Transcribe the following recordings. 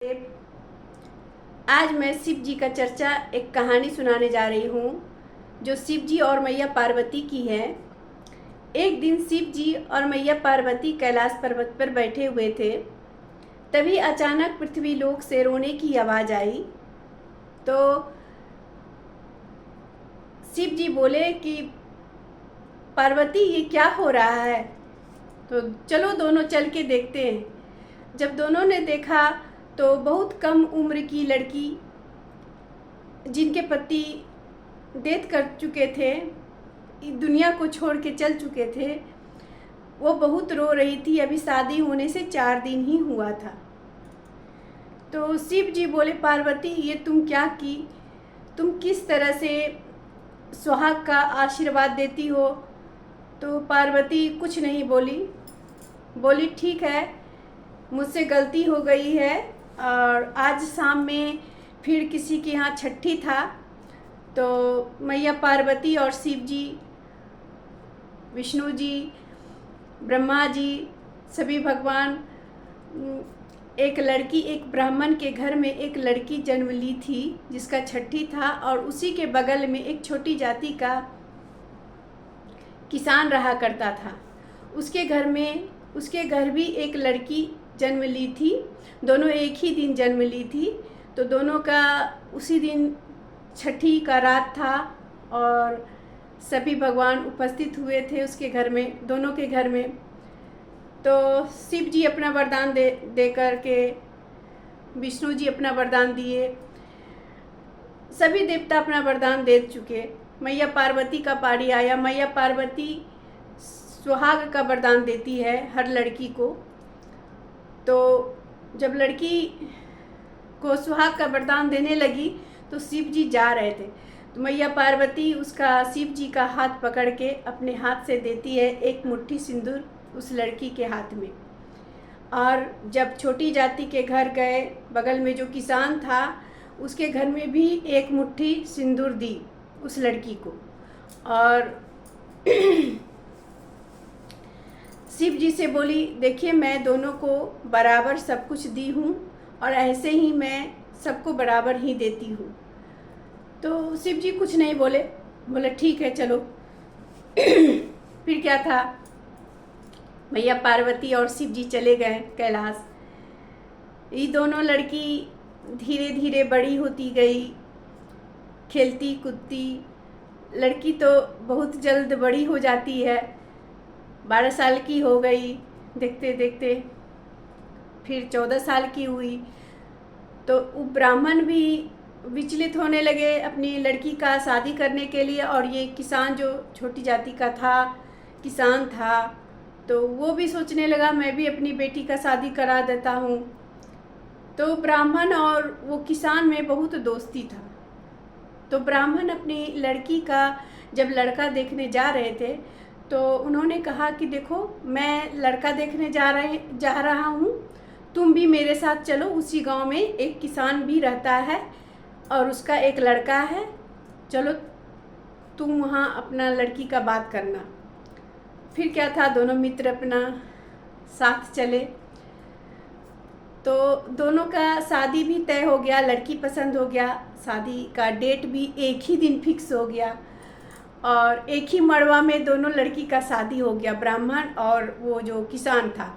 आज मैं शिव जी का चर्चा एक कहानी सुनाने जा रही हूँ जो शिव जी और मैया पार्वती की है। एक दिन शिव जी और मैया पार्वती कैलाश पर्वत पर बैठे हुए थे। तभी अचानक पृथ्वी लोक से रोने की आवाज़ आई। तो शिव जी बोले कि पार्वती ये क्या हो रहा है। तो चलो दोनों चल के देखते हैं। जब दोनों ने देखा तो बहुत कम उम्र की लड़की जिनके पति डेथ कर चुके थे, दुनिया को छोड़ के चल चुके थे, वो बहुत रो रही थी। अभी शादी होने से 4 दिन ही हुआ था। तो शिव जी बोले, पार्वती ये तुम क्या की, तुम किस तरह से सुहाग का आशीर्वाद देती हो। तो पार्वती कुछ नहीं बोली। बोली ठीक है, मुझसे गलती हो गई है और आज शाम में फिर किसी के यहाँ छठी था। तो मैया पार्वती और शिव जी, विष्णु जी, ब्रह्मा जी, सभी भगवान एक ब्राह्मण के घर में एक लड़की जन्म ली थी जिसका छठी था, और उसी के बगल में एक छोटी जाति का किसान रहा करता था। उसके घर भी एक लड़की जन्म ली थी। दोनों एक ही दिन जन्म ली थी। तो दोनों का उसी दिन छठी का रात था और सभी भगवान उपस्थित हुए थे उसके घर में, दोनों के घर में। तो शिव जी अपना वरदान दे करके, विष्णु जी अपना वरदान दिए, सभी देवता अपना वरदान दे चुके। मैया पार्वती का पारी आया। मैया पार्वती सुहाग का वरदान देती है हर लड़की को। तो जब लड़की को सुहाग का वरदान देने लगी तो शिव जी जा रहे थे। तो मैया पार्वती उसका, शिव जी का हाथ पकड़ के अपने हाथ से देती है एक मुट्ठी सिंदूर उस लड़की के हाथ में। और जब छोटी जाति के घर गए, बगल में जो किसान था उसके घर में भी एक मुट्ठी सिंदूर दी उस लड़की को। और शिव जी से बोली, देखिए मैं दोनों को बराबर सब कुछ दी हूँ और ऐसे ही मैं सबको बराबर ही देती हूँ। तो शिव जी कुछ नहीं बोले। बोले ठीक है चलो। फिर क्या था, मैया पार्वती और शिव जी चले गए कैलाश। ये दोनों लड़की धीरे धीरे बड़ी होती गई, खेलती कूदती। लड़की तो बहुत जल्द बड़ी हो जाती है, 12 साल की हो गई देखते देखते। फिर 14 साल की हुई तो वो ब्राह्मण भी विचलित होने लगे अपनी लड़की का शादी करने के लिए। और ये किसान जो छोटी जाति का था, किसान था, तो वो भी सोचने लगा मैं भी अपनी बेटी का शादी करा देता हूँ। तो ब्राह्मण और वो किसान में बहुत दोस्ती था। तो ब्राह्मण अपनी लड़की का जब लड़का देखने जा रहे थे तो उन्होंने कहा कि देखो मैं लड़का देखने जा रहा हूँ, तुम भी मेरे साथ चलो। उसी गांव में एक किसान भी रहता है और उसका एक लड़का है, चलो तुम वहाँ अपना लड़की का बात करना। फिर क्या था, दोनों मित्र अपना साथ चले। तो दोनों का शादी भी तय हो गया, लड़की पसंद हो गया, शादी का डेट भी एक ही दिन फिक्स हो गया और एक ही मड़वा में दोनों लड़की का शादी हो गया, ब्राह्मण और वो जो किसान था।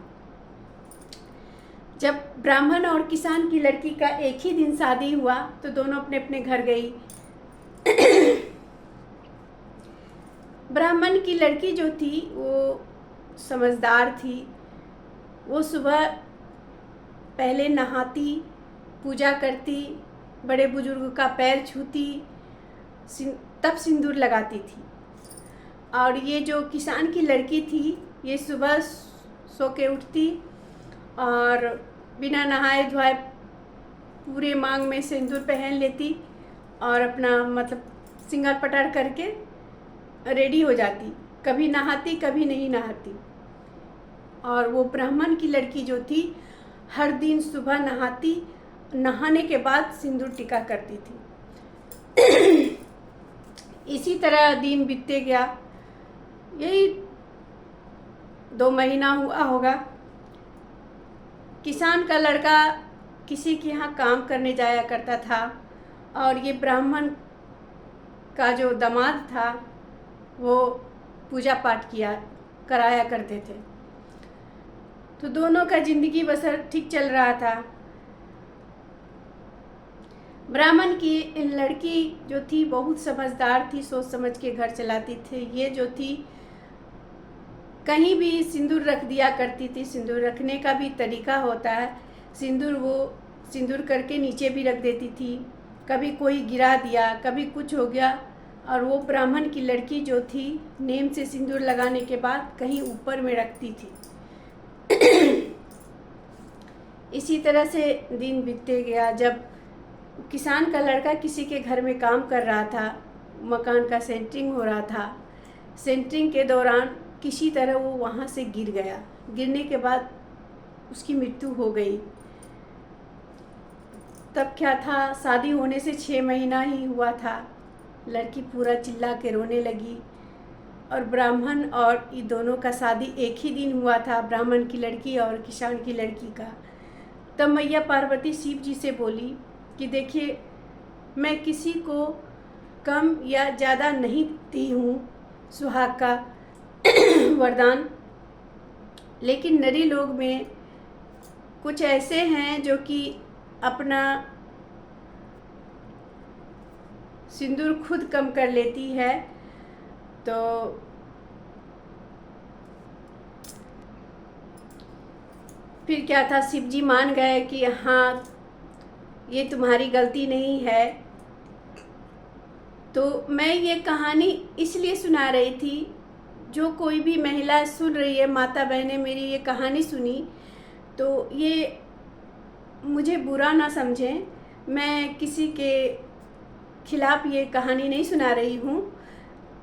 जब ब्राह्मण और किसान की लड़की का एक ही दिन शादी हुआ तो दोनों अपने अपने घर गई। ब्राह्मण की लड़की जो थी वो समझदार थी। वो सुबह पहले नहाती, पूजा करती, बड़े बुजुर्ग का पैर छूती, तब सिंदूर लगाती थी। और ये जो किसान की लड़की थी, ये सुबह सो के उठती और बिना नहाए धोए पूरे मांग में सिंदूर पहन लेती और अपना मतलब सिंगार पटार करके रेडी हो जाती। कभी नहाती कभी नहीं नहाती। और वो ब्राह्मण की लड़की जो थी हर दिन सुबह नहाती, नहाने के बाद सिंदूर टिका करती थी। इसी तरह दिन बीतते गया। यही 2 महीना हुआ होगा। किसान का लड़का किसी के यहाँ काम करने जाया करता था और ये ब्राह्मण का जो दामाद था वो पूजा पाठ कराया करते थे। तो दोनों का ज़िंदगी बसर ठीक चल रहा था। ब्राह्मण की लड़की जो थी बहुत समझदार थी, सोच समझ के घर चलाती थी। ये जो थी कहीं भी सिंदूर रख दिया करती थी। सिंदूर रखने का भी तरीका होता है। सिंदूर करके नीचे भी रख देती थी। कभी कोई गिरा दिया, कभी कुछ हो गया। और वो ब्राह्मण की लड़की जो थी नेम से सिंदूर लगाने के बाद कहीं ऊपर में रखती थी। इसी तरह से दिन बीतते गया। जब किसान का लड़का किसी के घर में काम कर रहा था, मकान का सेंटरिंग हो रहा था, सेंटरिंग के दौरान किसी तरह वो वहाँ से गिर गया। गिरने के बाद उसकी मृत्यु हो गई। तब क्या था, शादी होने से 6 महीना ही हुआ था। लड़की पूरा चिल्ला के रोने लगी। और ब्राह्मण और ये दोनों का शादी एक ही दिन हुआ था, ब्राह्मण की लड़की और किसान की लड़की का। तब मैया पार्वती शिव जी से बोली कि देखिए, मैं किसी को कम या ज़्यादा नहीं दी हूँ सुहाग का वरदान, लेकिन नरी लोग में कुछ ऐसे हैं जो कि अपना सिंदूर खुद कम कर लेती है। तो फिर क्या था, शिव जी मान गए कि हाँ, ये तुम्हारी गलती नहीं है। तो मैं ये कहानी इसलिए सुना रही थी, जो कोई भी महिला सुन रही है, माता बहनें मेरी ये कहानी सुनी तो ये मुझे बुरा ना समझें। मैं किसी के खिलाफ़ ये कहानी नहीं सुना रही हूँ।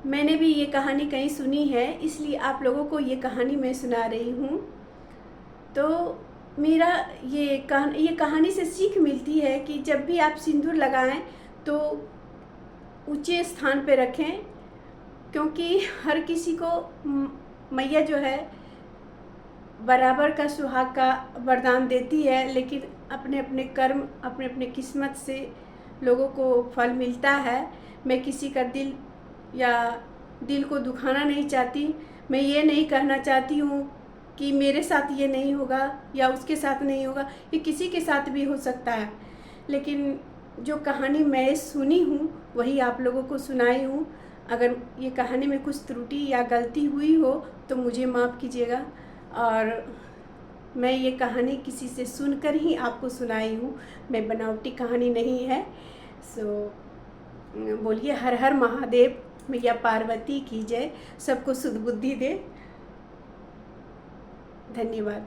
मैंने भी ये कहानी कहीं सुनी है, इसलिए आप लोगों को ये कहानी मैं सुना रही हूँ। तो मेरा ये कहानी से सीख मिलती है कि जब भी आप सिंदूर लगाएं तो ऊंचे स्थान पे रखें, क्योंकि हर किसी को मैया जो है बराबर का सुहाग का वरदान देती है, लेकिन अपने अपने कर्म, अपने अपने किस्मत से लोगों को फल मिलता है। मैं किसी का दिल को दुखाना नहीं चाहती। मैं ये नहीं कहना चाहती हूँ कि मेरे साथ ये नहीं होगा या उसके साथ नहीं होगा, ये किसी के साथ भी हो सकता है। लेकिन जो कहानी मैं सुनी हूँ वही आप लोगों को सुनाई हूँ। अगर ये कहानी में कुछ त्रुटि या गलती हुई हो तो मुझे माफ़ कीजिएगा। और मैं ये कहानी किसी से सुनकर ही आपको सुनाई हूँ, मैं बनावटी कहानी नहीं है। बोलिए हर हर महादेव, मैया पार्वती की जय, सबको सुध बुद्धि दे। धन्यवाद।